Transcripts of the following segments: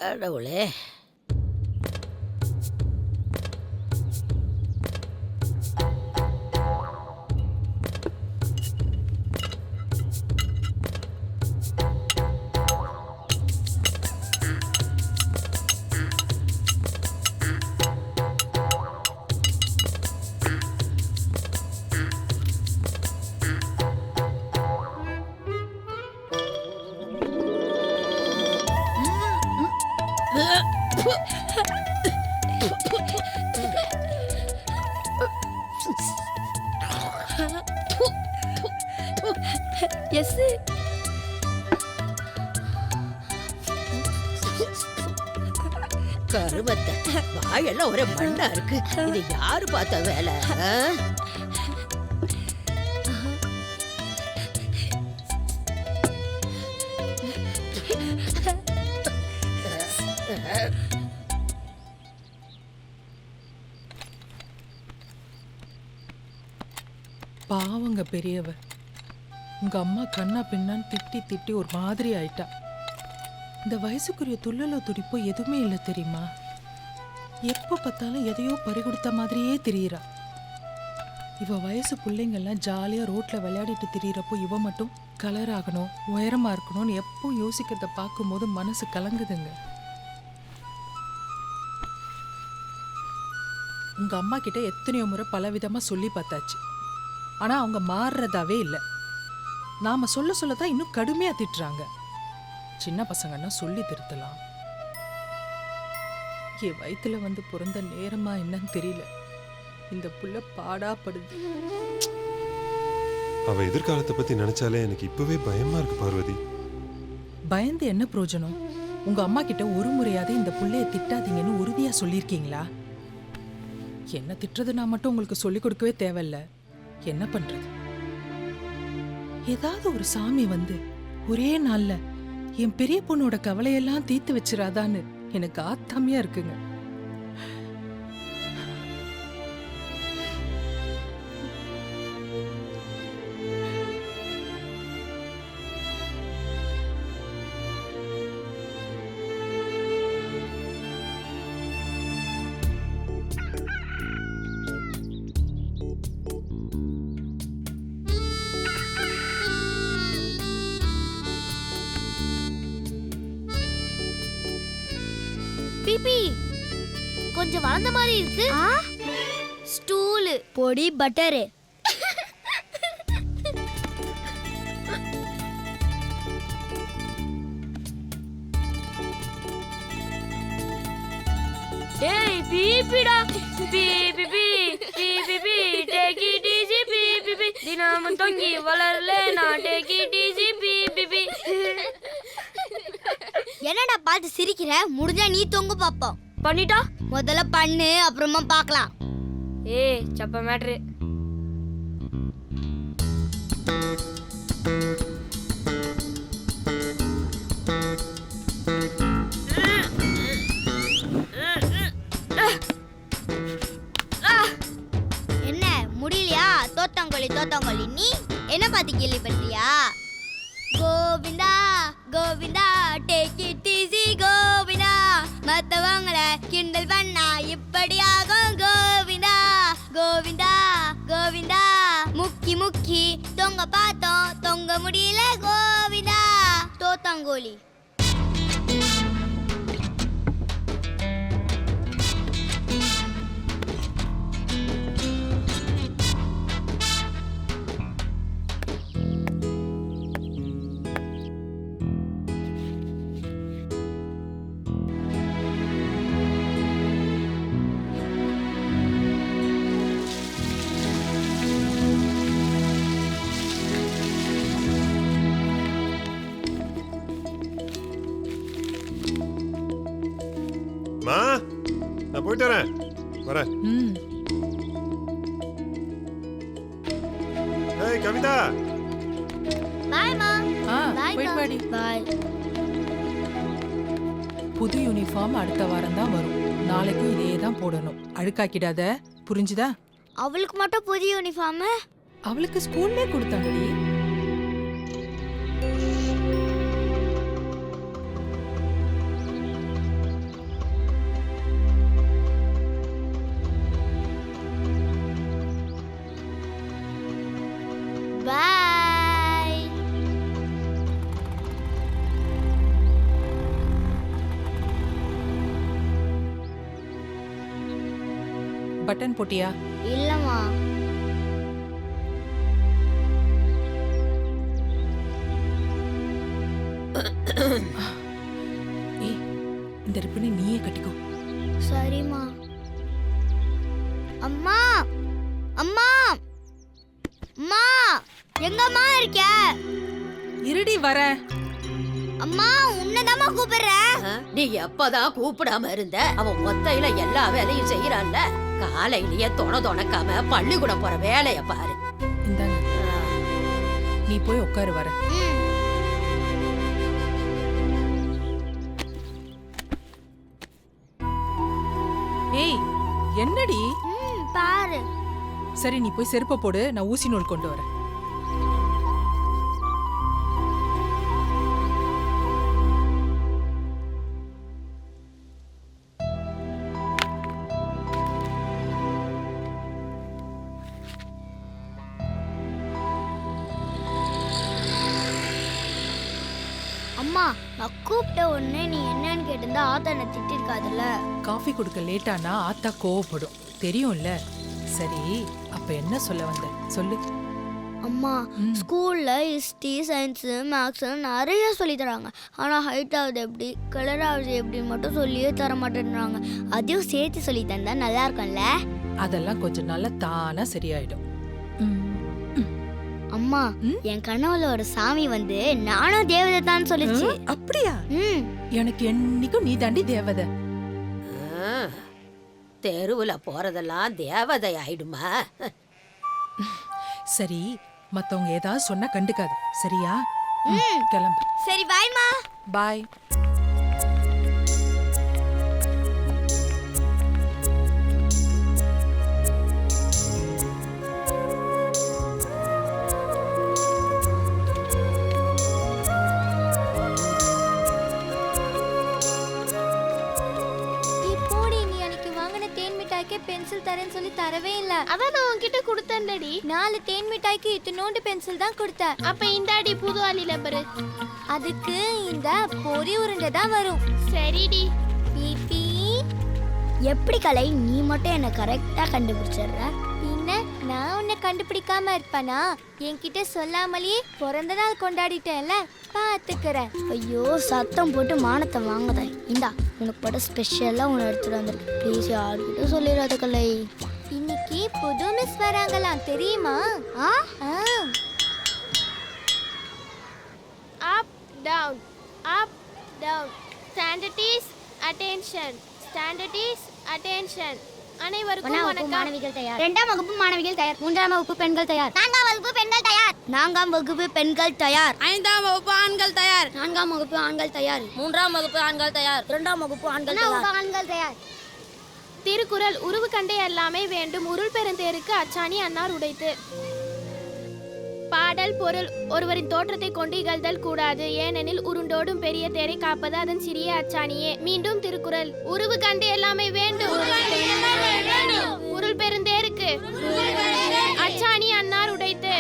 கடவுளே. எஸ் கருமத்தை வாயெல்லாம் ஒரே மண்ணா இருக்கு. இது யாரு பார்த்த வேலை? பாவங்க பெரியவ. உங்க அம்மா கண்ணா பின்னான்னு திட்டி திட்டி ஒரு மாதிரி ஆயிட்டா. இந்த வயசுக்குரிய துள்ளலோ துடிப்போ எதுவுமே இல்லை தெரியுமா? எப்போ பார்த்தாலும் எதையோ பறிகொடுத்த மாதிரியே திரியிறா. இவ வயசு பிள்ளைங்கள்லாம் ஜாலியாக ரோட்டில் விளையாடிட்டு திரியிறப்போ இவ மட்டும் கலர் ஆகணும், உயரமாக இருக்கணும்னு எப்போ யோசிக்கிறத பார்க்கும்போது மனசு கலங்குதுங்க. உங்க அம்மா கிட்ட எத்தனையோ முறை பலவிதமாக சொல்லி பார்த்தாச்சு. ஆனால் அவங்க மாறுறதாவே இல்லை. நாம சொல்ல சொல்லதான் இன்னும் கடுமையாக திட்டுறாங்க. சின்ன பசங்கன்னா சொல்லி திருத்தலாம். என் வயிற்றுல வந்து பிறந்த நேரமா என்னன்னு தெரியல. இந்த புள்ள பாடாப்படுது. அவ எதிர்காலத்தை பத்தி நினைச்சாலே எனக்கு இப்பவே பயமா இருக்கு பார்வதி. பயந்து என்ன பிரயோஜனம்? உங்க அம்மா கிட்ட ஒரு முறையாவது இந்த புள்ளைய திட்டாதீங்கன்னு உறுதியா சொல்லியிருக்கீங்களா? என்ன திட்டுறது நான் மட்டும் உங்களுக்கு சொல்லிக் கொடுக்கவே தேவையில்ல. என்ன பண்றது? ஏதாவது ஒரு சாமி வந்து ஒரே நாள்ல என் பெரிய பொண்ணோட கவலையெல்லாம் தீர்த்து வச்சிராதான்னு எனக்கு ஆத்தாமையா இருக்குங்க. பிபி கொஞ்சம் வளர்ந்த மாதிரி இருக்கு. ஸ்டூலு பொடி பட்டரு. ஏய் பிபிடா பிபிபி பிபிபி டேக் இட் ஈஸி பிபிபி தினமும் தொங்கி வளரல நான் டேக் இட் ஈஸி பிபிபி. என்னடா பார்த்து சிரிக்கிற? முடிஞ்சா நீ தொங்கு பாப்போம். பண்ணிட்டா முதல்ல பண்ணு, அப்புறமா பார்க்கலாம். ஏய் சப்ப மேட்ரு. என்ன முடியலையா? தோத்தாங்கோலி தோத்தாங்கோலி. நீ என்ன பார்த்து கேள்விப்பட்டியா? Govinda Govinda take it easy Govinda. மத்தவங்கள கிண்டல் பண்ணா இப்படி ஆகும் கோவிந்தா. கோவிந்தா கோவிந்தா முக்கி முக்கி தொங்க பார்த்தோம், தொங்க முடியல கோவிந்தா. தோத்தாங்கோலி. மா, நான் போயிட்டு வரேன். ஏய் கவிதா. பாய் மா. பாய் போயிட்டு வாடி. பாய். புது யூனிஃபார்ம் அடுத்த வாரம் தான் வரும். நாளைக்கும் இதே தான் போடணும். அழுக்காக்கிடாத, புரிஞ்சுதா? அவளுக்கு மட்டும் புது யூனிஃபார்ம்? அவளுக்கு ஸ்கூல்லே கொடுத்தாங்கடி. பட்டன் போட்டியா? இல்லம்மா. ஏய், இந்த ரிப்பனை நீயே கட்டிக்கோ. சரிம்மா. அம்மா அம்மா அம்மா எங்கம்மா இருக்க? இருடி வரேன். அம்மா உன்னதாம்மா கூப்பிடுறேன். நீ எப்பதான் கூப்பிடாம இருந்த? அவன் ஒத்தையில எல்லா வேலையும் செய்யறான்ல. காலையிலேயே தொணக்காம பள்ளிக்கூடம் போற வேலைய பாரு. இந்தாங்க, நீ போய் உட்காரு வர. ஏய், என்னடி? பாரு. சரி, நீ போய் செருப்பை போடு, நான் ஊசி நூல் கொண்டு வரேன். அம்மா நான் கூப்பிட்ட உடனே நீ என்னன்னு கேட்டிருந்தா ஆத்தா என்ன திட்டிருக்காதுல்ல. காஃபி கொடுக்க லேட்டானா ஆத்தா கோவப்படும், தெரியும்ல. சரி, அப்ப என்ன சொல்ல வந்த சொல்லு. அம்மா ஸ்கூல்ல ஹிஸ்ட்ரி, சயின்ஸ், மேக்ஸ் நிறைய சொல்லி தராங்க. ஆனா ஹைட் ஆகுது எப்படி, கலர் ஆகுது எப்படின்னு மட்டும் சொல்லியே தர மாட்டேன்றாங்க. அதையும் சேர்த்து சொல்லி தந்தா நல்லா இருக்கும்ல. அதெல்லாம் கொஞ்சம் நல்லா தானா சரியாயிடும். அம்மா என் கனவுல ஒரு சாமி வந்து நானும் தேவதை தான் சொல்லுச்சு. அப்படியா? எனக்கு என்னைக்கும் நீ தாண்டி தேவதை. தெருவுல போறதெல்லாம் தேவதை ஆயிடுமா? சரி, மத்தவங்க ஏதாவது சொன்னா கண்டுக்காத, சரியா? கிளம்பு. சரி பாய்மா. பாய். பென்சில் தரேன்னு சொல்லி தரவே இல்ல. அதான் நான் உன்கிட்ட கொடுத்தேன்டி. 4 தேன் மிட்டாய்க்கு இத்தனோண்டு பென்சில் தான் கொடுத்தேன். அப்ப இந்தாடி புது ஆலி ரப்பர். அதுக்கு இந்த பொரி உருண்டை தான் வரும். சரிடி. பிபி எப்படி கலை நீ மட்டும் என்ன கரெக்டா கண்டுபிடிச்சற? பின்ன நான் உன்னை கண்டுபிடிக்காம இருப்பனா? என்கிட்ட சொல்லாமலேயே பிறந்த நாள் கொண்டாடிட்டேன்ல, பாத்துக்கிறேன். ஐயோ சத்தம் போட்டு மானத்தை வாங்குதே. இந்தா உனக்கு பட ஸ்பெஷலா உன்னை எடுத்துட்டு வந்திருக்கு. ப்ளீஸ் யார்கிட்ட சொல்லிடாத கலை. இன்னைக்கு புது மிஸ் வராங்களாம் தெரியுமா? Up down standard is attention. Standard is attention. அனைவருக்கும் வணக்கம். மாணவிகள் தயார். 2ஆம் வகுப்பு மாணவிகள் தயார். 3ஆம் வகுப்பு பெண்கள் தயார். 4ஆம் வகுப்பு பெண்கள் தயார். 4ஆம் வகுப்பு பெண்கள் தயார். 5ஆம் வகுப்பு ஆண்கள் தயார். 4ஆம் வகுப்பு ஆண்கள் தயார். 3ஆம் வகுப்பு ஆண்கள் தயார். 2ஆம் வகுப்பு ஆண்கள் தயார். ஆண்கள் தயார். திருக்குறள் உருவு கண்டே எல்லாமே வேண்டும், உருள் பெருந்தேருக்கு அச்சாணி அன்னார் உடைத்து. பாடல் பொருள் ஒருவரின் தோற்றத்தை கொண்டு இகழ்தல் கூடாது, ஏனெனில் உருண்டோடும் பெரிய தேரை காப்பது அதன் சிறிய அச்சாணியே. மீண்டும் திருக்குறள் உருவு கண்டு எல்லாமே வேண்டும், உருள் பெருந்தேருக்கு அச்சாணி அன்னார் உடைத்து.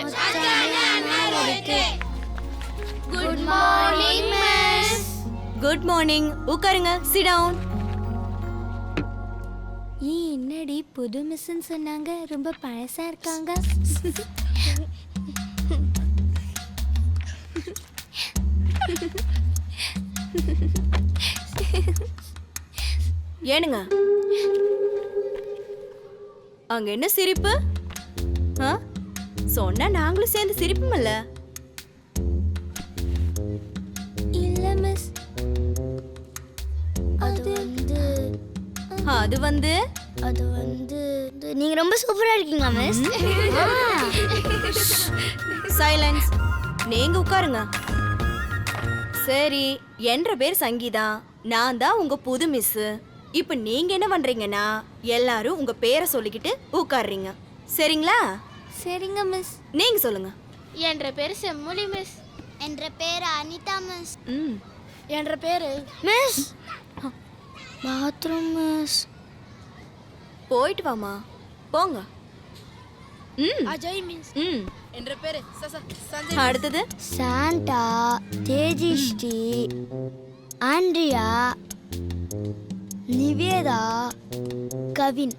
Good morning miss. Good morning. உட்காருங்க, சிட் டவுன். என்னடி புது மிஸ்ன்னு சொன்னாங்க, ரொம்ப பழசா இருக்காங்க. ஏனுங்க அங்க என்ன சிரிப்பு? சொன்னா நாங்களும் சேர்ந்து சிரிப்போம்ல. இல்ல மிஸ், அது வந்து நீங்க ரொம்ப சூப்பரா இருக்கீங்க மிஸ். சைலன்ஸ். நீங்க உட்காருங்க. சரி, என்ற பேர் சங்கீதா. நான் தான் உங்க புது மிஸ். இப்ப நீங்க என்ன பண்றீங்கன்னா எல்லாரும் உங்க பேரை சொல்லிக்கிட்டு உட்கார்றீங்க, சரிங்களா? சரிங்க மிஸ். நீங்க சொல்லுங்க. என்ற பேர் செம்மொழி மிஸ். என்ற பேர் அனிதா மிஸ். என்ற பேரு மிஸ் பாத்ரூம் மிஸ். போயிட்டு வாமா, போங்க. அஜய் மிஸ். என்ற பேரு அடுத்தது சாண்டா, தேஜிஸ்ரீ, ஆண்ட்ரியா, நிவேதா, கவின்.